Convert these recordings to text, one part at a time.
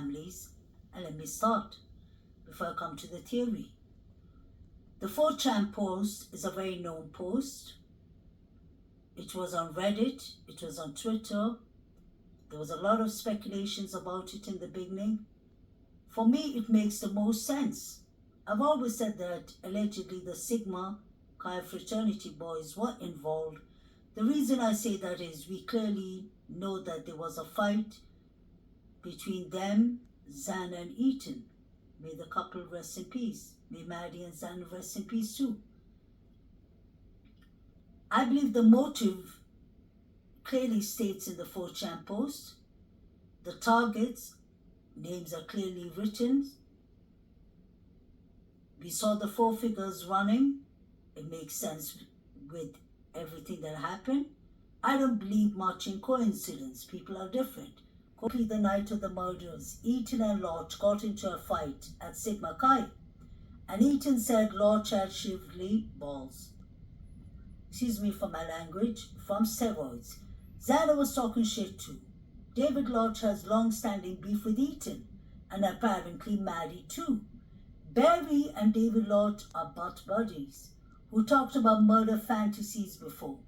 families. And let me start before I come to the theory. The 4chan post is a very known post. It was on Reddit, it was on Twitter. There was a lot of speculations about it in the beginning. For me, it makes the most sense. I've always said that allegedly the Sigma Chi fraternity boys were involved. The reason I say that is we clearly know that there was a fight between them, Xana and Ethan. May the couple rest in peace. May Maddie and Xana rest in peace too. I believe the motive clearly states in the 4chan post. The targets, names are clearly written. We saw the 4 figures running. It makes sense with everything that happened. I don't believe much in coincidence. People are different. The night of the murders, Ethan and Lodge got into a fight at Sigma Chi. And Ethan said Lodge had shrivelly balls. Excuse me for my language, from steroids. Xana was talking shit too. David Lodge has long-standing beef with Ethan, and apparently Maddie too. Barry and David Lodge are butt buddies, who talked about murder fantasies before.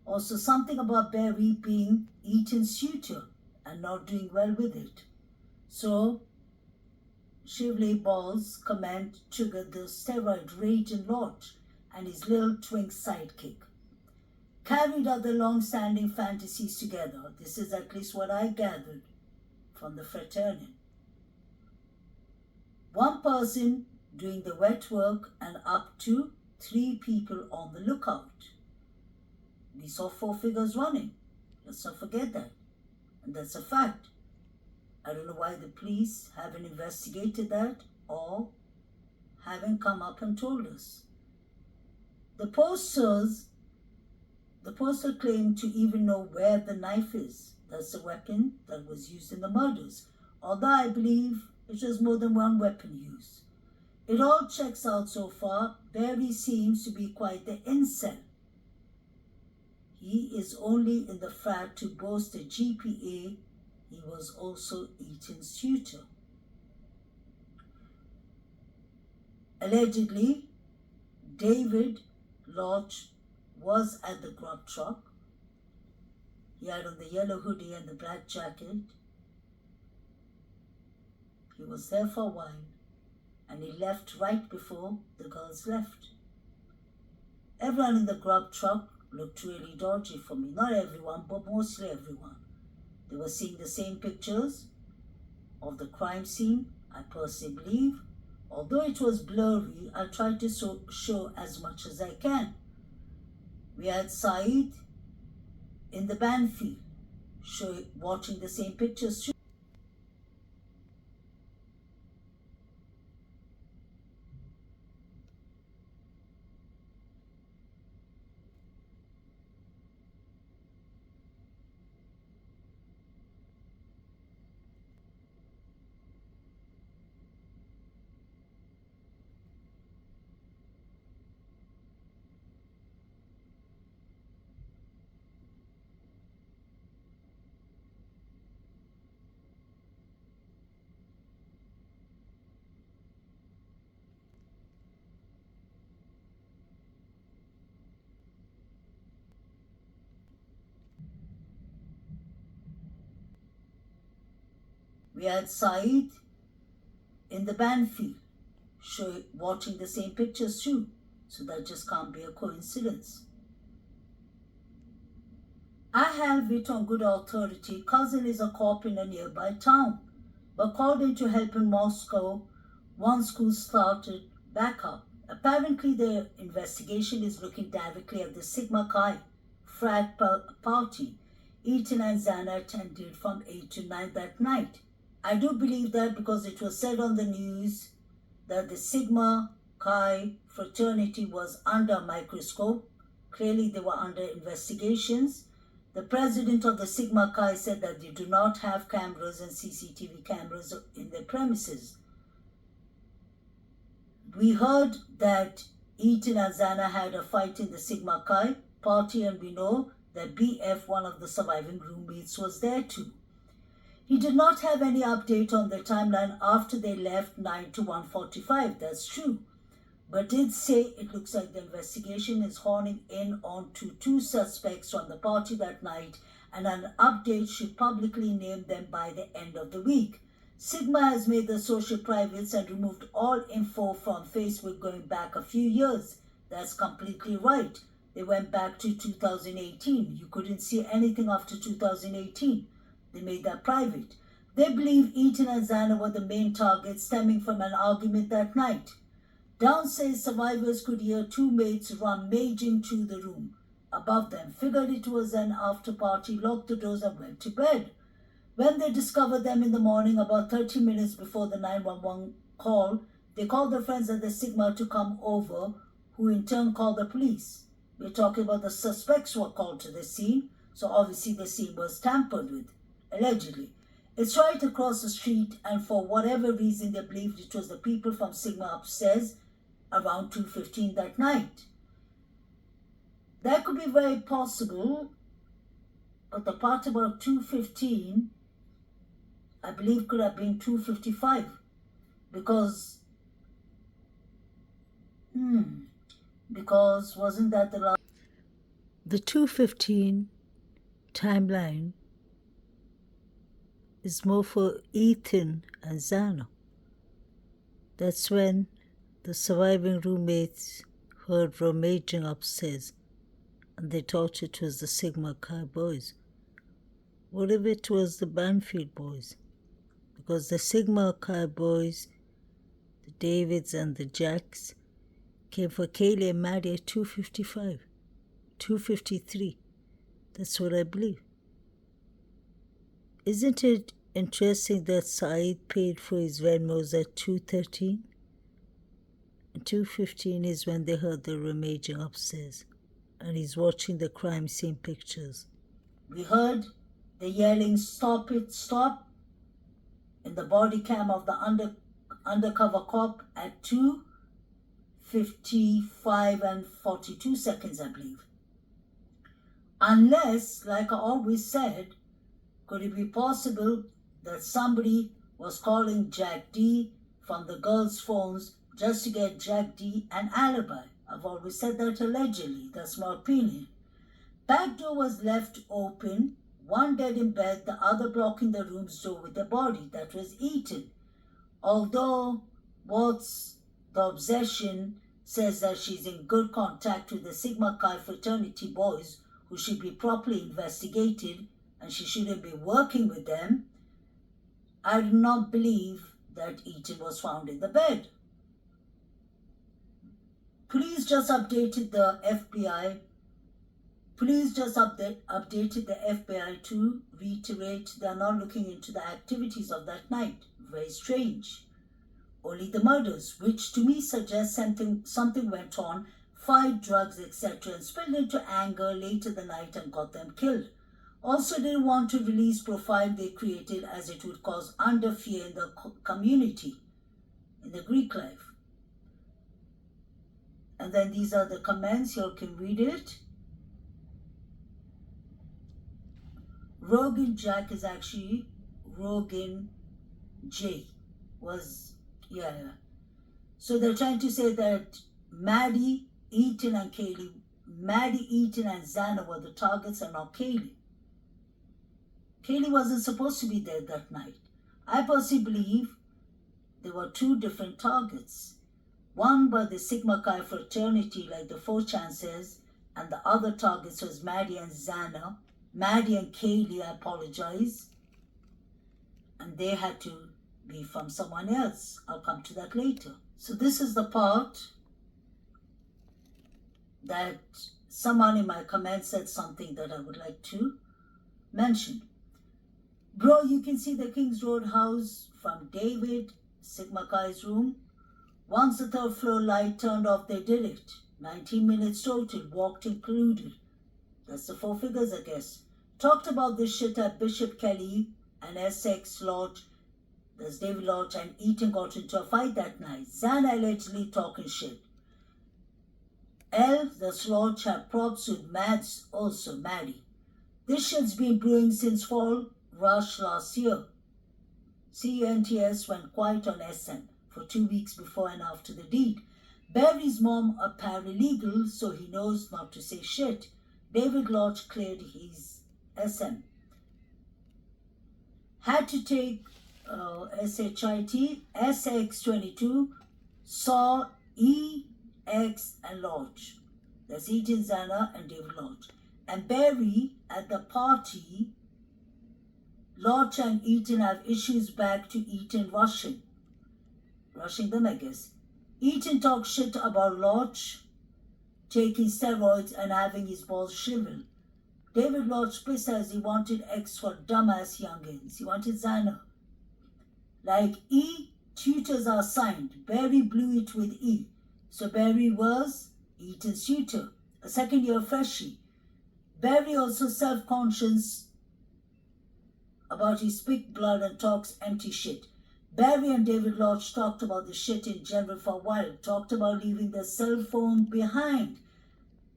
Also something about Barry being Ethan's suitor and not doing well with it. So, Shivley Ball's comment triggered the steroid rage in Lodge and his little twink sidekick. Carried out the long-standing fantasies together. This is at least what I gathered from the Fraternity. One person doing the wet work and up to 3 people on the lookout. We saw 4 figures running. Let's not forget that. And that's a fact. I don't know why the police haven't investigated that or haven't come up and told us. The poster claimed to even know where the knife is. That's the weapon that was used in the murders. Although I believe it was more than one weapon used. It all checks out so far. Barry seems to be quite the incel. He is only in the frat to boast a GPA. He was also Ethan's tutor. Allegedly, David Lodge was at the grub truck. He had on the yellow hoodie and the black jacket. He was there for a while, and he left right before the girls left. Everyone in the grub truck looked really dodgy for me. Not everyone, but mostly everyone. They were seeing the same pictures of the crime scene, I personally believe. Although it was blurry, I tried to show as much as I can. We had Saeed in the Banfield, watching the same pictures too. We had Saeed in the Banfield, watching the same pictures too. So that just can't be a coincidence. I have it on good authority. Cousin is a cop in a nearby town, but called in to help in Moscow once school started back up. Apparently the investigation is looking directly at the Sigma Chi frat party Ethan and Xana attended from 8 to 9 that night. I do believe that because it was said on the news that the Sigma Chi fraternity was under a microscope. Clearly they were under investigations. The president of the Sigma Chi said that they do not have cameras and CCTV cameras in their premises. We heard that Ethan and Xana had a fight in the Sigma Chi party, and we know that BF, one of the surviving roommates, was there too. He did not have any update on the timeline after they left 9 to 1:45. That's true. But did say it looks like the investigation is honing in on to two suspects from the party that night, and an update should publicly name them by the end of the week. Sigma has made the social privates and removed all info from Facebook going back a few years. That's completely right. They went back to 2018. You couldn't see anything after 2018. They made that private. They believe Eaton and Zana were the main targets stemming from an argument that night. Down says survivors could hear two mates rummaging through the room above them, figured it was an after party, locked the doors and went to bed. When they discovered them in the morning, about 30 minutes before the 911 call, they called their friends at the Sigma to come over, who in turn called the police. We're talking about the suspects who were called to the scene, so obviously the scene was tampered with, allegedly. It's right across the street, and for whatever reason they believed it was the people from Sigma upstairs around 2:15 that night. That could be very possible, but the part about 2:15, I believe could have been 2:55, because wasn't that the last? The 2:15 timeline is more for Ethan and Zana. That's when the surviving roommates heard rummaging upstairs, and they thought it was the Sigma Chi boys. What if it was the Banfield boys? Because the Sigma Chi boys, the Davids and the Jacks, came for Kaylee and Maddie at 2:55, 2:53. That's what I believe. Isn't it interesting that Saeed paid for his Venmos at 2:13? And 2:15 is when they heard the rummaging upstairs, and he's watching the crime scene pictures. We heard the yelling, "Stop it, stop," in the body cam of the undercover cop at 2:55 and 42 seconds, I believe. Unless, like I always said, could it be possible that somebody was calling Jack D from the girls' phones just to get Jack D an alibi? I've always said that allegedly. That's my opinion. Back door was left open, one dead in bed, the other blocking the room's door with the body. That was Eaton. Although what's the obsession says that she's in good contact with the Sigma Chi fraternity boys who should be properly investigated and she shouldn't be working with them, I do not believe that Eaton was found in the bed. Police just updated the FBI. Police just updated the FBI to reiterate they are not looking into the activities of that night. Very strange. Only the murders, which to me suggests something went on, fight, drugs, etc., and spilled into anger later the night and got them killed. Also didn't want to release profile they created as it would cause under fear in the community, in the Greek life. And then these are the comments, you can read it. Rogan Jack is actually Rogan J. So they're trying to say that Maddie, Eaton and Zana were the targets and not Kaylee. Kaylee wasn't supposed to be there that night. I personally believe there were two different targets. One by the Sigma Chi fraternity, like the 4chan says, and the other targets was Maddie and Zana. Maddie and Kaylee, I apologize. And they had to be from someone else. I'll come to that later. So this is the part that someone in my comments said something that I would like to mention. Bro, you can see the Kings Road house from David, Sigma Chi's room. Once the third floor light turned off, they did it. 19 minutes total, walked included. That's the 4 figures, I guess. Talked about this shit at Bishop Kelly and Essex Lodge. There's David Lodge and Eaton got into a fight that night. Zana allegedly talking shit. The Lodge had props with Mads, also Maddie. This shit's been brewing since fall rush last year. CUNTS went quiet on SM for 2 weeks before and after the deed. Barry's mom a paralegal, so he knows not to say shit. David Lodge cleared his SM. Had to take SHIT, SX22, saw E, X, and Lodge. That's Eaton, Zana, and David Lodge. And Barry at the party, Lodge and Eaton have issues back to Eaton rushing them, I guess. Eaton talks shit about Lodge taking steroids and having his balls shriveled. David Lodge pissed as he wanted X for dumbass youngins. He wanted Xana. Like E, tutors are assigned. Barry blew it with E. So Barry was Eaton's tutor, a second-year freshie. Barry also self-conscious about his spick blood and talks empty shit. Barry and David Lodge talked about the shit in general for a while, talked about leaving their cell phone behind.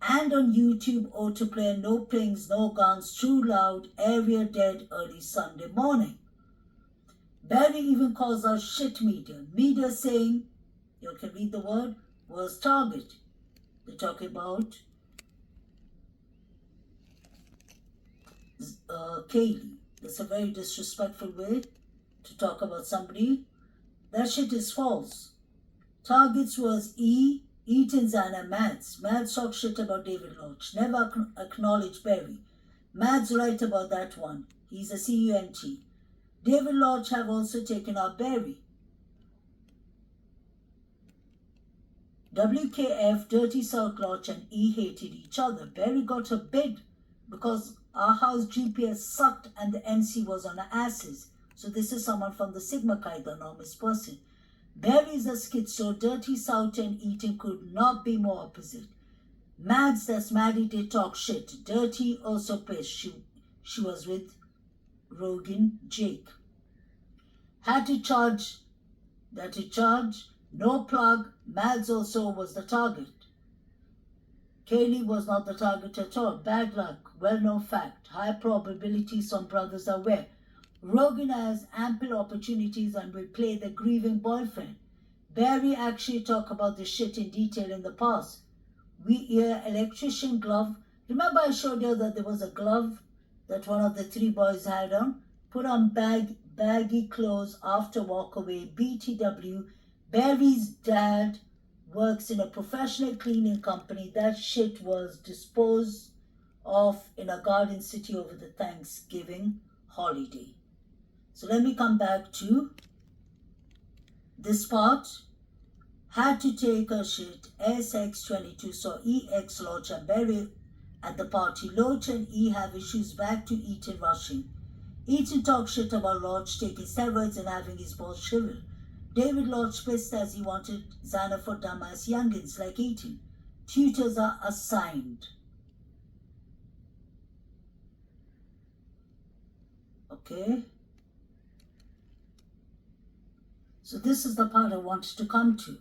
And on YouTube, autoplay, no pings, no guns, too loud, area dead early Sunday morning. Barry even calls out shit media. Media saying, you can read the word, was target. They're talking about Kaylee. That's a very disrespectful way to talk about somebody. That shit is false. Targets was E, Eaton's and Mads. Mads talk shit about David Lodge. Never acknowledge Barry. Mads right about that one. He's a CUNT. David Lodge have also taken out Barry. WKF, Dirty South Lodge and E hated each other. Barry got a bid because our house GPS sucked and the NC was on our asses. So this is someone from the Sigma Chi, the enormous person. Barry is a schizo. Dirty South and Eaton could not be more opposite. Mads, that's Maddie, they talk shit. Dirty also pissed. She was with Rogan Jake. Had to charge. No plug. Mads also was the target. Kaylee was not the target at all. Bad luck. Well-known fact. High probability some brothers are aware. Rogan has ample opportunities and will play the grieving boyfriend. Barry actually talked about the shit in detail in the past. We hear electrician glove. Remember I showed you that there was a glove that one of the three boys had on? Put on baggy clothes after walk away. BTW. Barry's dad works in a professional cleaning company. That shit was disposed of in a garden city over the Thanksgiving holiday. So let me come back to this part. Had to take a shit. SX22 saw EX Lodge and Barry at the party. Lodge and E have issues back to Eaton rushing. Eaton talks shit about Lodge taking steroids and having his balls shriveled. David Lodge pissed as he wanted Xana for dumbass youngins like Eaton. Tutors are assigned. Okay. So this is the part I wanted to come to.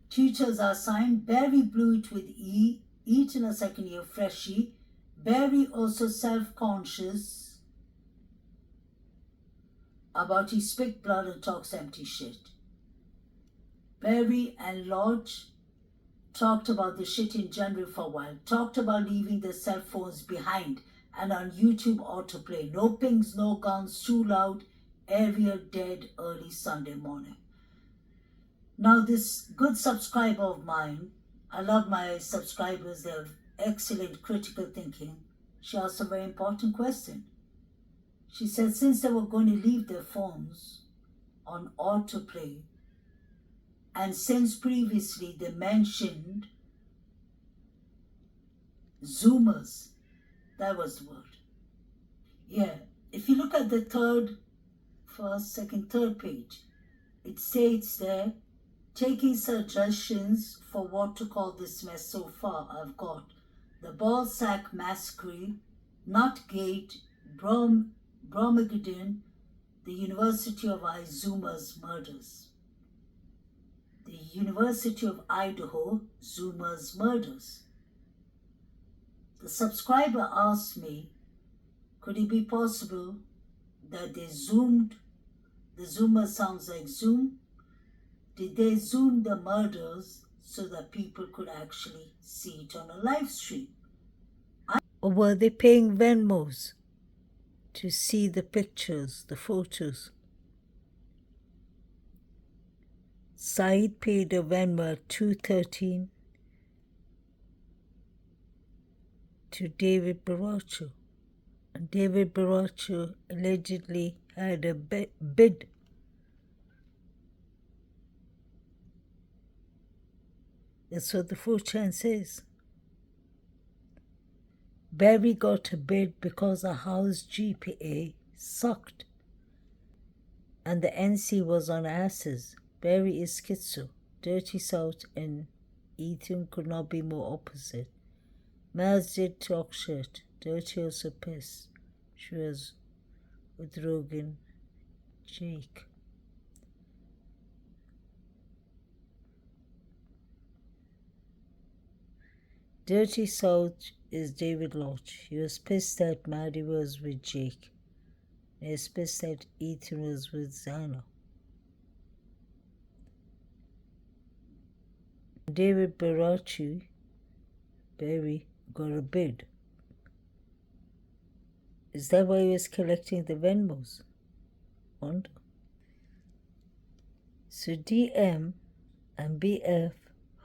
Tutors are assigned. Barry blew it with E. Eaton a second year freshie. Barry also self-conscious about his spick blood and talks empty shit. Barry and Lodge talked about the shit in general for a while. Talked about leaving their cell phones behind and on YouTube autoplay. No pings, no guns, too loud. Area dead early Sunday morning. Now this good subscriber of mine, I love my subscribers, they have excellent critical thinking. She asked a very important question. She said since they were going to leave their phones on autoplay, and since previously they mentioned Zoomers, that was the word. Yeah, if you look at the third page, it states there, taking suggestions for what to call this mess so far, I've got the Ballsack Massacre, Nutgate, Bromagedon, the University of Zoomers murders. The University of Idaho, Zoomers murders. The subscriber asked me, could it be possible that they zoomed, the zoomer sounds like zoom. Did they zoom the murders so that people could actually see it on a live stream? Or were they paying Venmos to see the pictures, the photos? Said paid a Venmo $213 to David Baracho, and David Baracho allegedly had a bid. That's what the 4chan says. Barry got a bid because a house GPA sucked and the NC was on asses. Barry is schizo, dirty south, and Ethan could not be more opposite. Maz did talk shit, dirty also piss. She was with Rogan, Jake. Dirty South is David Lodge. He was pissed that Maddie was with Jake. He was pissed that Ethan was with Zana. David Barachi, Barry, got a bid. Is that why he was collecting the Venmos? Wonder. So DM and BF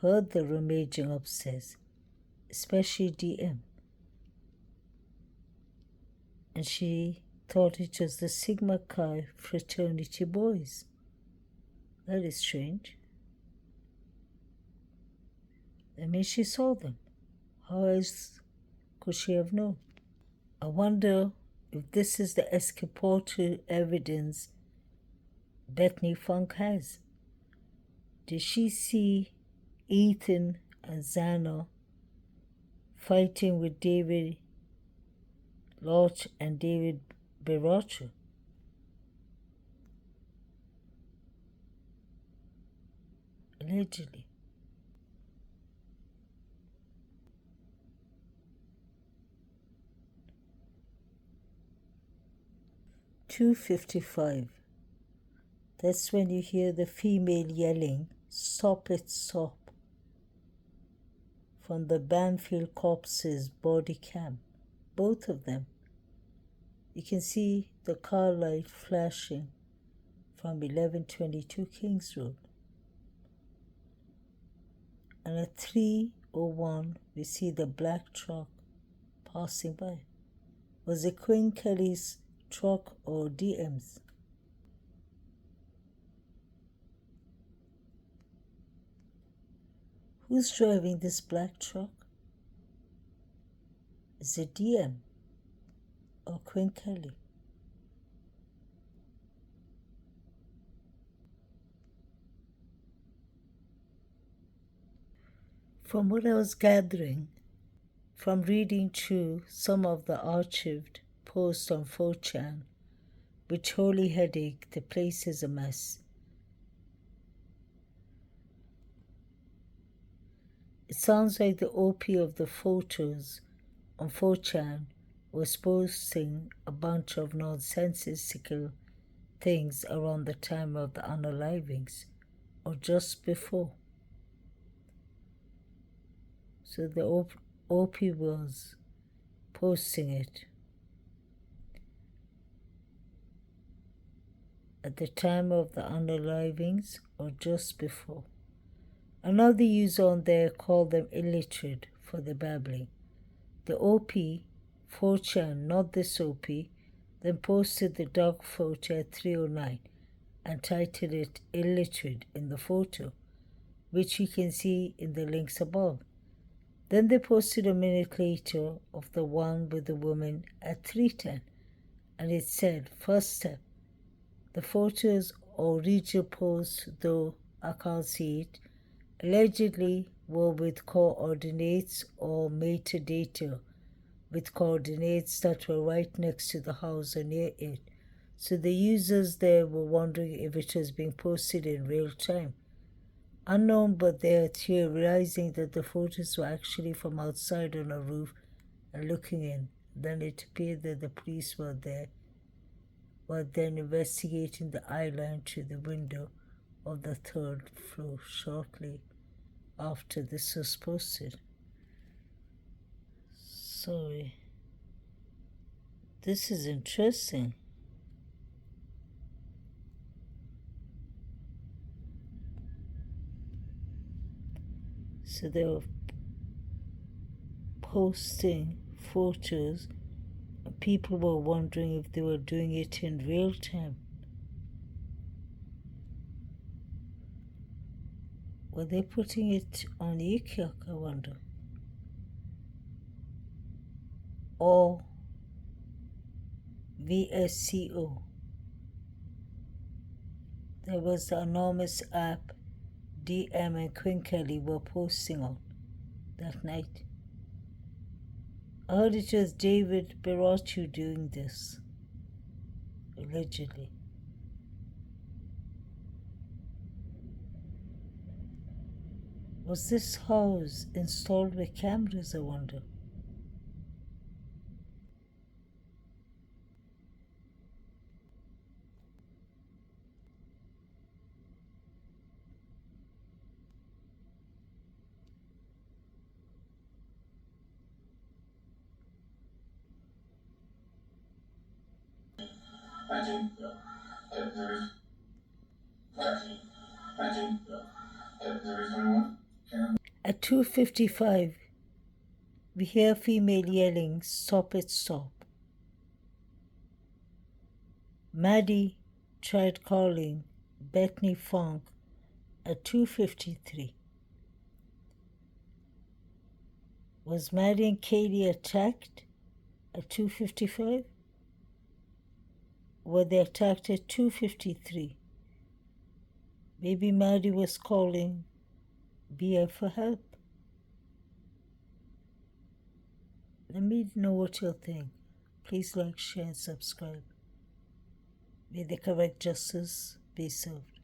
heard the rummaging upstairs, especially DM. And she thought it was the Sigma Chi fraternity boys. That is strange. That means she saw them. How else could she have known? I wonder if this is the escapatory evidence Bethany Funk has. Did she see Ethan and Zana fighting with David Lodge and David Baracho? Allegedly. $2.55. That's when you hear the female yelling, "Stop it, stop," from the Banfield Corps's body cam. Both of them. You can see the car light flashing from 1122 Kings Road. And at 3:01, we see the black truck passing by. Was it Quinn Kelly's truck or DM's? Who's driving this black truck? Is it DM or Quinn Kelly? From what I was gathering, from reading through some of the archived posts on 4chan, which holy headache, the place is a mess. It sounds like the OP of the photos on 4chan was posting a bunch of nonsensical things around the time of the unalivings or just before. So the OP was posting it at the time of the unalivings or just before. Another user on there called them illiterate for the babbling. The OP, 4chan, not this OP, then posted the dog photo at 3:09 and titled it illiterate in the photo, which you can see in the links above. Then they posted a minute later of the one with the woman at 3:10, and it said, first step. The photos original post, though I can't see it, allegedly were with coordinates or metadata with coordinates that were right next to the house or near it. So the users there were wondering if it was being posted in real time. Unknown, but they are theorizing that the photos were actually from outside on a roof and looking in. Then it appeared that the police were there while then investigating the eye line through the window of the third floor shortly after this was posted. Sorry. This is interesting. So they were posting photos, and people were wondering if they were doing it in real time. Were they putting it on Yikyak, I wonder? Or VSCO? There was the enormous app DM and Quinn Kelly were posting on that night. I heard it was David Beracci doing this, allegedly. Was this house installed with cameras, I wonder? At 2:55, we hear female yelling, "Stop it, stop." Maddie tried calling Bethany Funk at 2:53. Was Maddie and Katie attacked at 2:55? Were they attacked at 2:53? Maybe Maddie was calling BF for help. Let me know what you think. Please like, share, and subscribe. May the correct justice be served.